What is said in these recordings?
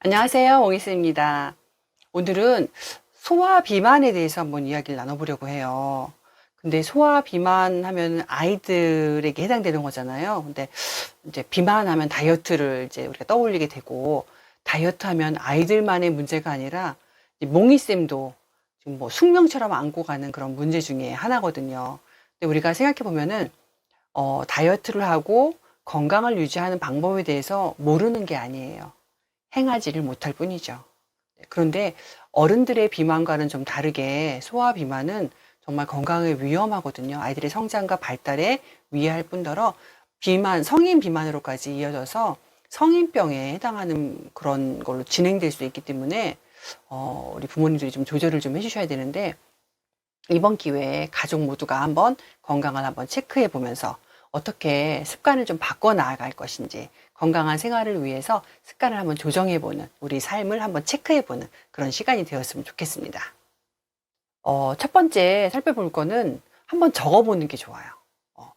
안녕하세요, 옹이스입니다. 오늘은 소화 비만에 대해서 한번 이야기를 나눠보려고 해요. 근데 소화 비만 하면 아이들에게 해당되는 거잖아요. 근데 이제 비만하면 다이어트를 이제 우리가 떠올리게 되고, 다이어트 하면 아이들만의 문제가 아니라 몽이쌤도 지금 뭐 숙명처럼 안고 가는 그런 문제 중에 하나거든요. 근데 우리가 생각해 보면은 다이어트를 하고 건강을 유지하는 방법에 대해서 모르는 게 아니에요. 행하지를 못할 뿐이죠. 그런데 어른들의 비만과는 좀 다르게 소아 비만은 정말 건강에 위험하거든요. 아이들의 성장과 발달에 위해할 뿐더러 성인 비만으로까지 이어져서 성인병에 해당하는 그런 걸로 진행될 수 있기 때문에 우리 부모님들이 좀 조절을 좀 해주셔야 되는데, 이번 기회에 가족 모두가 한번 건강을 한번 체크해 보면서 어떻게 습관을 좀 바꿔 나아갈 것인지, 건강한 생활을 위해서 습관을 한번 조정해 보는, 우리 삶을 한번 체크해 보는 그런 시간이 되었으면 좋겠습니다. 첫 번째 살펴볼 거는 한번 적어 보는 게 좋아요. 어,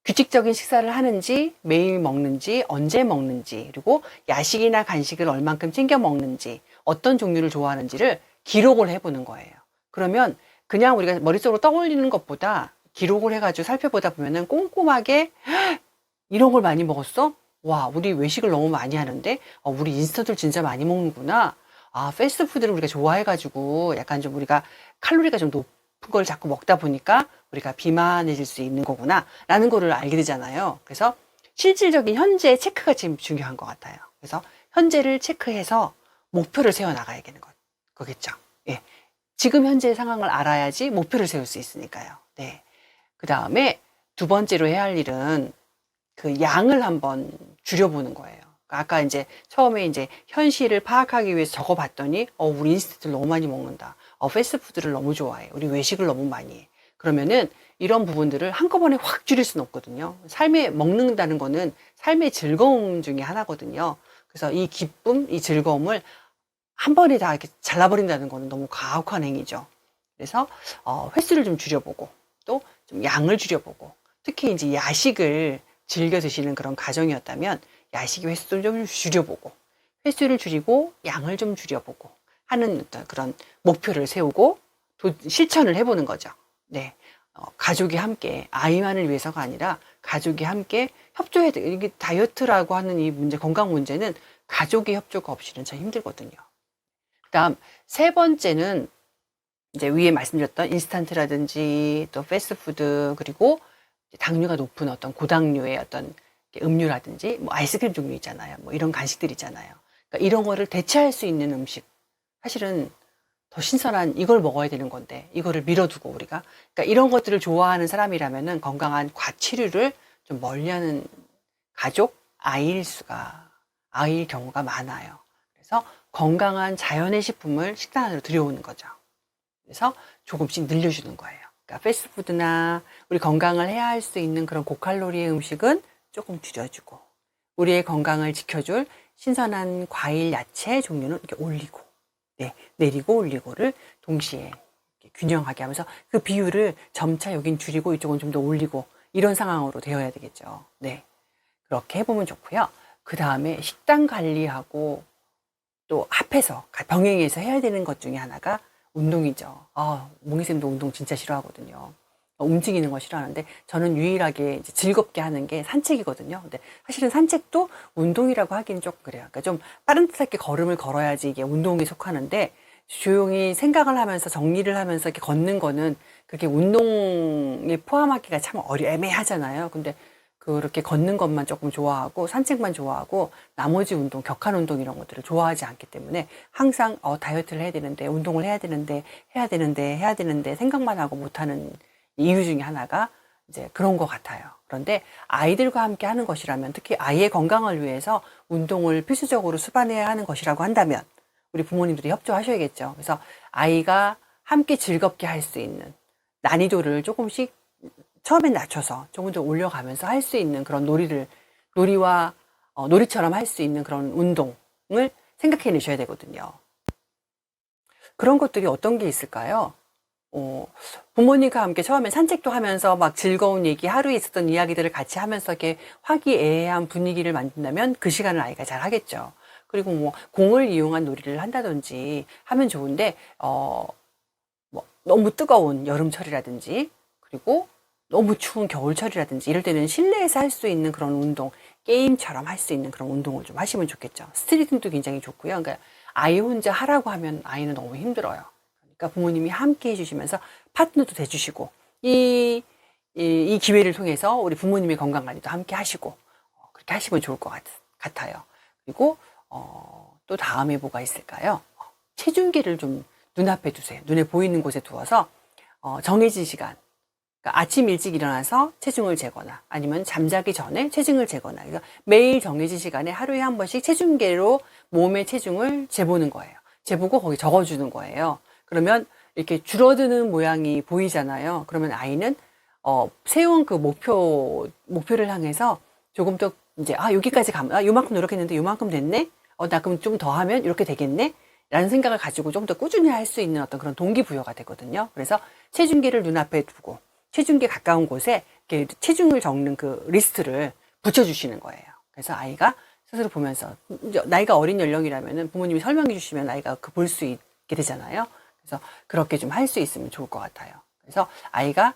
규칙적인 식사를 하는지, 매일 먹는지, 언제 먹는지, 그리고 야식이나 간식을 얼만큼 챙겨 먹는지, 어떤 종류를 좋아하는지를 기록을 해 보는 거예요. 그러면 그냥 우리가 머릿속으로 떠올리는 것보다 기록을 해가지고 살펴보다 보면은 꼼꼼하게 이런 걸 많이 먹었어? 와, 우리 외식을 너무 많이 하는데, 우리 인스턴트를 진짜 많이 먹는구나. 아, 패스트푸드를 우리가 좋아해가지고 약간 좀 우리가 칼로리가 좀 높은 걸 자꾸 먹다 보니까 우리가 비만해질 수 있는 거구나. 라는 거를 알게 되잖아요. 그래서 실질적인 현재 체크가 지금 중요한 것 같아요. 그래서 현재를 체크해서 목표를 세워 나가야겠는 거겠죠. 예. 지금 현재 상황을 알아야지 목표를 세울 수 있으니까요. 네. 그 다음에 두 번째로 해야 할 일은 그 양을 한번 줄여보는 거예요. 아까 이제 처음에 이제 현실을 파악하기 위해서 적어봤더니, 우리 인스턴트를 너무 많이 먹는다. 패스트푸드를 너무 좋아해. 우리 외식을 너무 많이 해. 그러면은 이런 부분들을 한꺼번에 확 줄일 수는 없거든요. 삶에 먹는다는 거는 삶의 즐거움 중에 하나거든요. 그래서 이 기쁨, 이 즐거움을 한 번에 다 이렇게 잘라버린다는 거는 너무 가혹한 행위죠. 그래서 횟수를 좀 줄여보고, 또 좀 양을 줄여보고, 특히 이제 야식을 즐겨 드시는 그런 가정이었다면 야식의 횟수를 좀 줄여보고, 횟수를 줄이고 양을 좀 줄여보고 하는 어떤 그런 목표를 세우고 실천을 해보는 거죠. 네. 가족이 함께, 아이만을 위해서가 아니라 가족이 함께 협조해야 돼. 이게 다이어트라고 하는 이 문제, 건강 문제는 가족의 협조가 없이는 참 힘들거든요. 그다음 세 번째는 이제 위에 말씀드렸던 인스턴트라든지 또 패스트푸드, 그리고 당류가 높은 어떤 고당류의 어떤 음료라든지 뭐 아이스크림 종류 있잖아요. 뭐 이런 간식들 있잖아요. 그러니까 이런 거를 대체할 수 있는 음식. 사실은 더 신선한 이걸 먹어야 되는 건데 이거를 밀어두고 우리가, 그러니까 이런 것들을 좋아하는 사람이라면은 건강한 과치류를 좀 멀리하는 가족, 아이일 경우가 많아요. 그래서 건강한 자연의 식품을 식단 안으로 들여오는 거죠. 그래서 조금씩 늘려주는 거예요. 그러니까 패스트푸드나 우리 건강을 해야 할 수 있는 그런 고칼로리의 음식은 조금 줄여주고, 우리의 건강을 지켜줄 신선한 과일, 야채 종류는 이렇게 올리고, 네, 내리고 올리고를 동시에 균형하게 하면서 그 비율을 점차 여긴 줄이고 이쪽은 좀 더 올리고, 이런 상황으로 되어야 되겠죠. 네. 그렇게 해보면 좋고요. 그 다음에 식단 관리하고 또 합해서 병행해서 해야 되는 것 중에 하나가 운동이죠. 몽이쌤도 운동 진짜 싫어하거든요. 움직이는 거 싫어하는데 저는 유일하게 이제 즐겁게 하는 게 산책이거든요. 근데 사실은 산책도 운동이라고 하기는 조금 그래요. 그러니까 좀 빠릿하게 걸음을 걸어야지 이게 운동에 속하는데, 조용히 생각을 하면서 정리를 하면서 이렇게 걷는 거는 그렇게 운동에 포함하기가 참 애매하잖아요. 근데 그렇게 걷는 것만 조금 좋아하고 산책만 좋아하고 나머지 운동, 격한 운동 이런 것들을 좋아하지 않기 때문에 항상 다이어트를 해야 되는데, 운동을 해야 되는데 생각만 하고 못하는 이유 중에 하나가 이제 그런 것 같아요. 그런데 아이들과 함께 하는 것이라면, 특히 아이의 건강을 위해서 운동을 필수적으로 수반해야 하는 것이라고 한다면 우리 부모님들이 협조하셔야겠죠. 그래서 아이가 함께 즐겁게 할 수 있는 난이도를 조금씩 처음엔 낮춰서 조금 더 올려가면서 할 수 있는 그런 놀이처럼 할 수 있는 그런 운동을 생각해 내셔야 되거든요. 그런 것들이 어떤 게 있을까요? 부모님과 함께 처음에 산책도 하면서 막 즐거운 얘기, 하루에 있었던 이야기들을 같이 하면서 이렇게 화기애애한 분위기를 만든다면 그 시간을 아이가 잘 하겠죠. 그리고 뭐 공을 이용한 놀이를 한다든지 하면 좋은데 뭐 너무 뜨거운 여름철이라든지 그리고 너무 추운 겨울철이라든지 이럴 때는 실내에서 할 수 있는 그런 운동, 게임처럼 할 수 있는 그런 운동을 좀 하시면 좋겠죠. 스트레칭도 굉장히 좋고요. 그러니까 아이 혼자 하라고 하면 아이는 너무 힘들어요. 그러니까 부모님이 함께 해주시면서 파트너도 돼주시고 이 기회를 통해서 우리 부모님의 건강 관리도 함께 하시고 그렇게 하시면 좋을 것 같아요. 그리고 또 다음에 뭐가 있을까요? 체중계를 좀 눈앞에 두세요. 눈에 보이는 곳에 두어서 정해진 시간, 그러니까 아침 일찍 일어나서 체중을 재거나 아니면 잠자기 전에 체중을 재거나 그러니까 매일 정해진 시간에 하루에 한 번씩 체중계로 몸의 체중을 재보는 거예요. 재보고 거기 적어주는 거예요. 그러면 이렇게 줄어드는 모양이 보이잖아요. 그러면 아이는 세운 그 목표를 향해서 조금 더 이제 여기까지 가면 요만큼 노력했는데 요만큼 됐네. 나 그럼 좀 더 하면 이렇게 되겠네. 라는 생각을 가지고 좀 더 꾸준히 할 수 있는 어떤 그런 동기부여가 되거든요. 그래서 체중계를 눈앞에 두고 체중계 가까운 곳에 이렇게 체중을 적는 그 리스트를 붙여주시는 거예요. 그래서 아이가 스스로 보면서 나이가 어린 연령이라면은 부모님이 설명해 주시면 아이가 볼 수 있게 되잖아요. 그래서 그렇게 좀 할 수 있으면 좋을 것 같아요. 그래서 아이가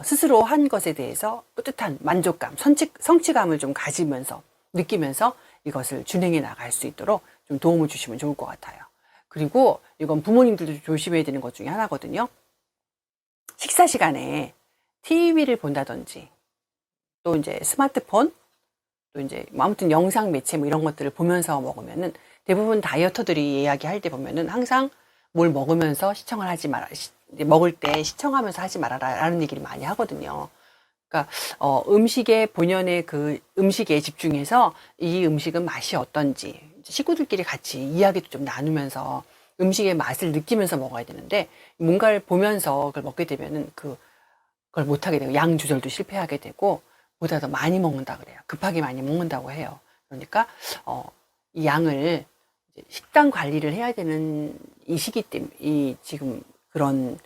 스스로 한 것에 대해서 뿌듯한 만족감, 성취감을 좀 가지면서 느끼면서 이것을 준행해 나갈 수 있도록 좀 도움을 주시면 좋을 것 같아요. 그리고 이건 부모님들도 조심해야 되는 것 중에 하나거든요. 식사 시간에 TV를 본다든지 또 이제 스마트폰 또 이제 아무튼 영상 매체 뭐 이런 것들을 보면서 먹으면은 대부분 다이어터들이 이야기할 때 보면은 항상 뭘 먹으면서 시청을 하지 마라. 먹을 때 시청하면서 하지 말아라 라는 얘기를 많이 하거든요. 그러니까 음식의 본연의 그 음식에 집중해서 이 음식은 맛이 어떤지 식구들끼리 같이 이야기도 좀 나누면서 음식의 맛을 느끼면서 먹어야 되는데 뭔가를 보면서 그걸 먹게 되면은 그걸 못하게 되고 양 조절도 실패하게 되고 보다 더 많이 먹는다 그래요. 급하게 많이 먹는다고 해요. 그러니까 이 양을 식단 관리를 해야 되는 이 시기 때문에 이 지금 그런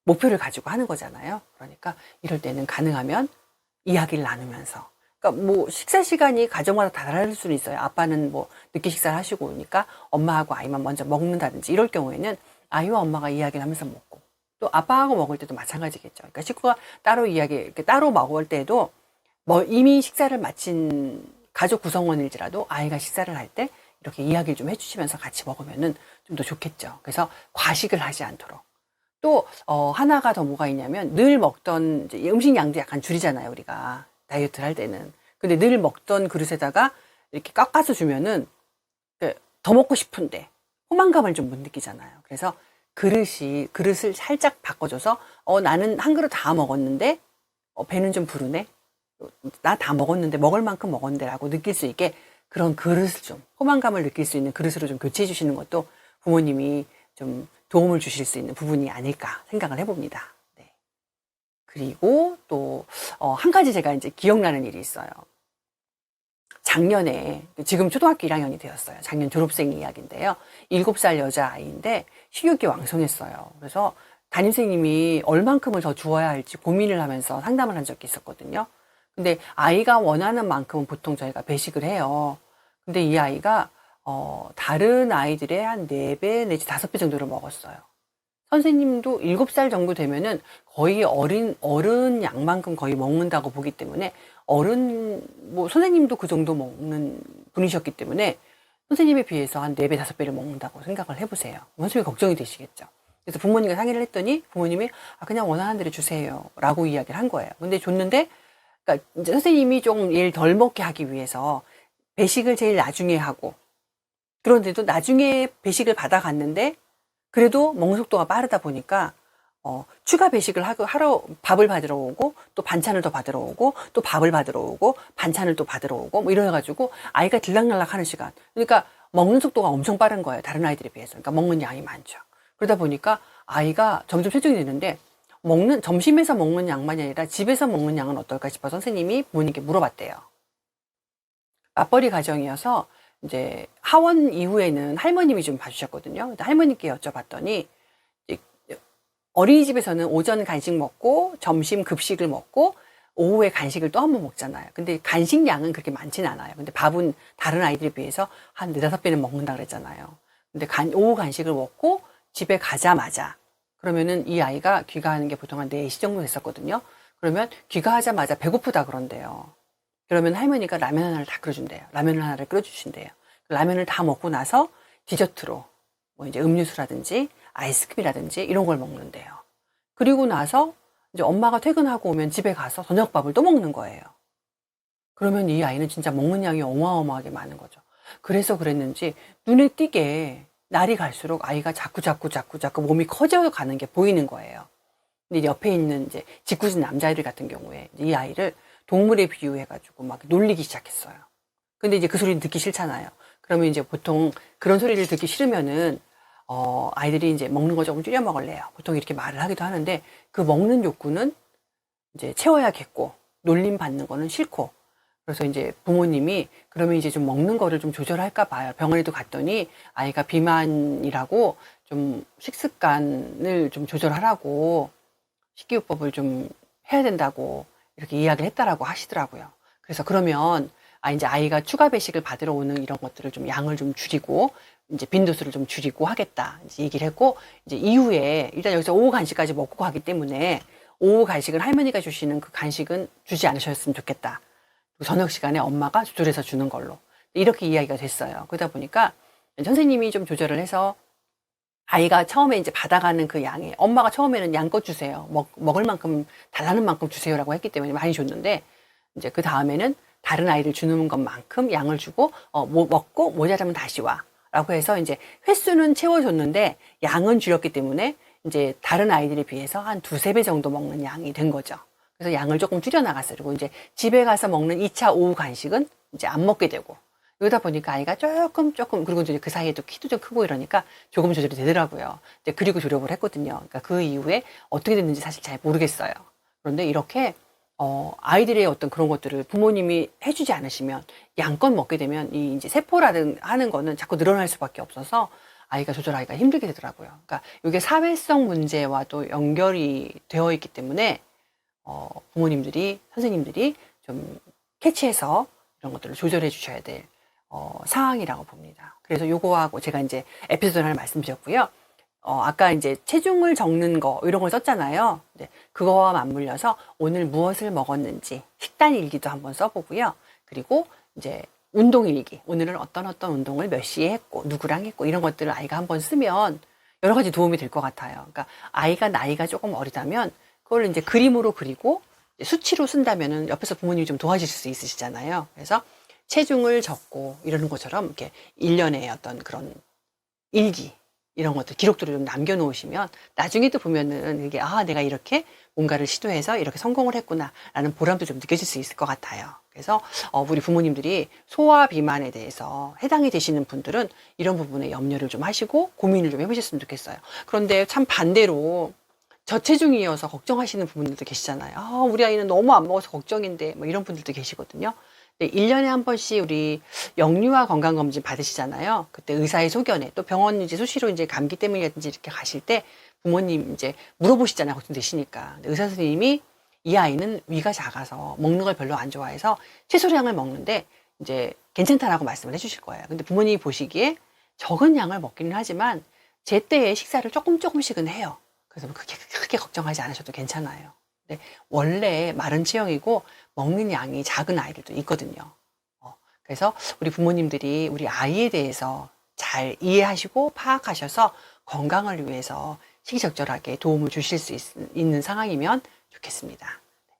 목표를 가지고 하는 거잖아요. 그러니까 이럴 때는 가능하면 이야기를 나누면서 그러니까 뭐 식사 시간이 가정마다 다를 수는 있어요. 아빠는 뭐 늦게 식사를 하시고 오니까 엄마하고 아이만 먼저 먹는다든지 이럴 경우에는 아이와 엄마가 이야기를 하면서 먹고 또 아빠하고 먹을 때도 마찬가지겠죠. 그러니까 식구가 따로 이렇게 따로 먹을 때도 뭐 이미 식사를 마친 가족 구성원일지라도 아이가 식사를 할 때 이렇게 이야기를 좀 해주시면서 같이 먹으면은 좀 더 좋겠죠. 그래서 과식을 하지 않도록. 또 하나가 더 뭐가 있냐면 늘 먹던 이제 음식 양도 약간 줄이잖아요 우리가 다이어트를 할 때는. 근데 늘 먹던 그릇에다가 이렇게 깎아서 주면은 더 먹고 싶은데 포만감을 좀 못 느끼잖아요. 그래서 그릇을 살짝 바꿔줘서 나는 한 그릇 다 먹었는데 배는 좀 부르네. 나 다 먹었는데 먹을 만큼 먹었는데 라고 느낄 수 있게 그런 그릇을 좀 포만감을 느낄 수 있는 그릇으로 좀 교체해 주시는 것도 부모님이 좀 도움을 주실 수 있는 부분이 아닐까 생각을 해봅니다. 네. 그리고 또 한 가지 제가 이제 기억나는 일이 있어요. 작년에 지금 초등학교 1학년이 되었어요. 작년 졸업생 이야기인데요. 7살 여자아이인데 식욕이 왕성했어요. 그래서 담임선생님이 얼만큼을 더 주어야 할지 고민을 하면서 상담을 한 적이 있었거든요. 근데 아이가 원하는 만큼은 보통 저희가 배식을 해요. 근데 이 아이가 다른 아이들의 한 4배 내지 5배 정도를 먹었어요. 선생님도 7살 정도 되면은 거의 어른 양만큼 거의 먹는다고 보기 때문에 뭐 선생님도 그 정도 먹는 분이셨기 때문에 선생님에 비해서 한 4배, 5배를 먹는다고 생각을 해보세요. 선생님이 걱정이 되시겠죠. 그래서 부모님과 상의를 했더니 부모님이 그냥 원하는 대로 주세요. 라고 이야기를 한 거예요. 근데 줬는데, 그러니까 이제 선생님이 좀 얘를 덜 먹게 하기 위해서 배식을 제일 나중에 하고, 그런데도 나중에 배식을 받아갔는데, 그래도 먹는 속도가 빠르다 보니까 추가 배식을 하러 밥을 받으러 오고 또 반찬을 더 받으러 오고 또 밥을 받으러 오고 반찬을 또 받으러 오고 뭐 이래가지고 아이가 들락날락 하는 시간. 그러니까 먹는 속도가 엄청 빠른 거예요. 다른 아이들에 비해서. 그러니까 먹는 양이 많죠. 그러다 보니까 아이가 점점 체중이 되는데 점심에서 먹는 양만이 아니라 집에서 먹는 양은 어떨까 싶어 선생님이 부모님께 물어봤대요. 맞벌이 가정이어서 이제 하원 이후에는 할머님이 좀 봐주셨거든요. 근데 할머님께 여쭤봤더니 어린이집에서는 오전 간식 먹고 점심 급식을 먹고 오후에 간식을 또 한 번 먹잖아요. 근데 간식 양은 그렇게 많지는 않아요. 근데 밥은 다른 아이들에 비해서 한 4~5배는 먹는다 그랬잖아요. 근데 오후 간식을 먹고 집에 가자마자 그러면은 이 아이가 귀가하는 게 보통 한 4시 정도 됐었거든요. 그러면 귀가하자마자 배고프다 그런대요. 그러면 할머니가 라면 하나를 다 끓여준대요. 라면을 하나를 끓여주신대요. 라면을 다 먹고 나서 디저트로 뭐 이제 음료수라든지 아이스크림이라든지 이런 걸 먹는데요. 그리고 나서 이제 엄마가 퇴근하고 오면 집에 가서 저녁밥을 또 먹는 거예요. 그러면 이 아이는 진짜 먹는 양이 어마어마하게 많은 거죠. 그래서 그랬는지 눈에 띄게 날이 갈수록 아이가 자꾸 몸이 커져 가는 게 보이는 거예요. 근데 옆에 있는 이제 짓궂은 남자애들 같은 경우에 이 아이를 동물에 비유해가지고 막 놀리기 시작했어요. 근데 이제 그 소리는 듣기 싫잖아요. 그러면 이제 보통 그런 소리를 듣기 싫으면은 아이들이 이제 먹는 거 조금 줄여 먹을래요. 보통 이렇게 말을 하기도 하는데 그 먹는 욕구는 이제 채워야겠고 놀림 받는 거는 싫고 그래서 이제 부모님이 그러면 이제 좀 먹는 거를 좀 조절할까 봐요. 병원에도 갔더니 아이가 비만이라고 좀 식습관을 좀 조절하라고 식이요법을 좀 해야 된다고 이렇게 이야기를 했다라고 하시더라고요. 그래서 그러면 이제 아이가 추가 배식을 받으러 오는 이런 것들을 좀 양을 좀 줄이고 이제 빈도수를 좀 줄이고 하겠다 이제 얘기를 했고 이제 이후에 일단 여기서 오후 간식까지 먹고 가기 때문에 오후 간식을 할머니가 주시는 그 간식은 주지 않으셨으면 좋겠다. 그리고 저녁 시간에 엄마가 조절해서 주는 걸로 이렇게 이야기가 됐어요. 그러다 보니까 선생님이 좀 조절을 해서 아이가 처음에 이제 받아가는 그 양에 엄마가 처음에는 양껏 주세요. 먹을 만큼 달라는 만큼 주세요라고 했기 때문에 많이 줬는데 이제 그 다음에는 다른 아이들 주는 것만큼 양을 주고 먹고 모자라면 다시 와라고 해서 이제 횟수는 채워줬는데 양은 줄였기 때문에 이제 다른 아이들에 비해서 한 2~3배 정도 먹는 양이 된 거죠. 그래서 양을 조금 줄여나갔어요. 그리고 이제 집에 가서 먹는 2차 오후 간식은 이제 안 먹게 되고 이러다 보니까 아이가 조금 그리고 이제 그 사이에 또 키도 좀 크고 이러니까 조금 조절이 되더라고요. 이제 그리고 조력을 했거든요. 그러니까 그 이후에 어떻게 됐는지 사실 잘 모르겠어요. 그런데 이렇게 아이들의 어떤 그런 것들을 부모님이 해주지 않으시면 양껏 먹게 되면 이 이제 세포라든 하는 거는 자꾸 늘어날 수밖에 없어서 아이가 조절하기가 힘들게 되더라고요. 그러니까 이게 사회성 문제와도 연결이 되어 있기 때문에 부모님들이 선생님들이 좀 캐치해서 이런 것들을 조절해 주셔야 될 상황이라고 봅니다. 그래서 요거하고 제가 이제 에피소드 하나 말씀드렸고요. 아까 이제 체중을 적는 거 이런 걸 썼잖아요. 네, 그거와 맞물려서 오늘 무엇을 먹었는지 식단 일기도 한번 써보고요. 그리고 이제 운동 일기, 오늘은 어떤 운동을 몇 시에 했고 누구랑 했고 이런 것들을 아이가 한번 쓰면 여러 가지 도움이 될 것 같아요. 그러니까 아이가 나이가 조금 어리다면 그걸 이제 그림으로 그리고 수치로 쓴다면은 옆에서 부모님이 좀 도와주실 수 있으시잖아요. 그래서 체중을 적고 이러는 것처럼 이렇게 일련의 어떤 그런 일기 이런 것들 기록들을 좀 남겨놓으시면 나중에 또 보면은 이게 내가 이렇게 뭔가를 시도해서 이렇게 성공을 했구나라는 보람도 좀 느껴질 수 있을 것 같아요. 그래서 우리 부모님들이 소아 비만에 대해서 해당이 되시는 분들은 이런 부분에 염려를 좀 하시고 고민을 좀 해보셨으면 좋겠어요. 그런데 참 반대로 저체중이어서 걱정하시는 부분들도 계시잖아요. 우리 아이는 너무 안 먹어서 걱정인데 뭐 이런 분들도 계시거든요. 1년에 한 번씩 우리 영유아 건강검진 받으시잖아요. 그때 의사의 소견에 또 병원 이제 수시로 이제 감기 때문이라든지 이렇게 가실 때 부모님 이제 물어보시잖아요. 걱정되시니까. 근데 의사 선생님이 이 아이는 위가 작아서 먹는 걸 별로 안 좋아해서 최소량을 먹는데 이제 괜찮다라고 말씀을 해주실 거예요. 근데 부모님이 보시기에 적은 양을 먹기는 하지만 제때에 식사를 조금씩은 해요. 그래서 크게 걱정하지 않으셔도 괜찮아요. 근데 원래 마른 체형이고 먹는 양이 작은 아이들도 있거든요. 그래서 우리 부모님들이 우리 아이에 대해서 잘 이해하시고 파악하셔서 건강을 위해서 식이적절하게 도움을 주실 수 있는 상황이면 좋겠습니다.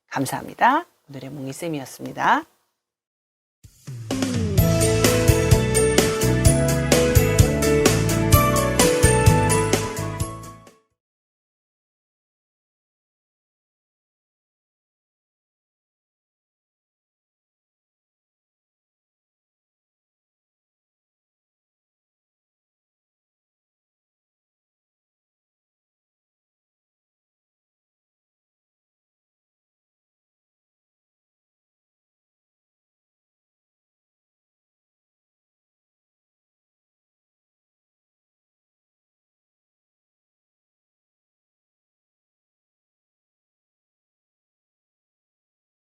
감사합니다. 오늘의 몽이쌤이었습니다.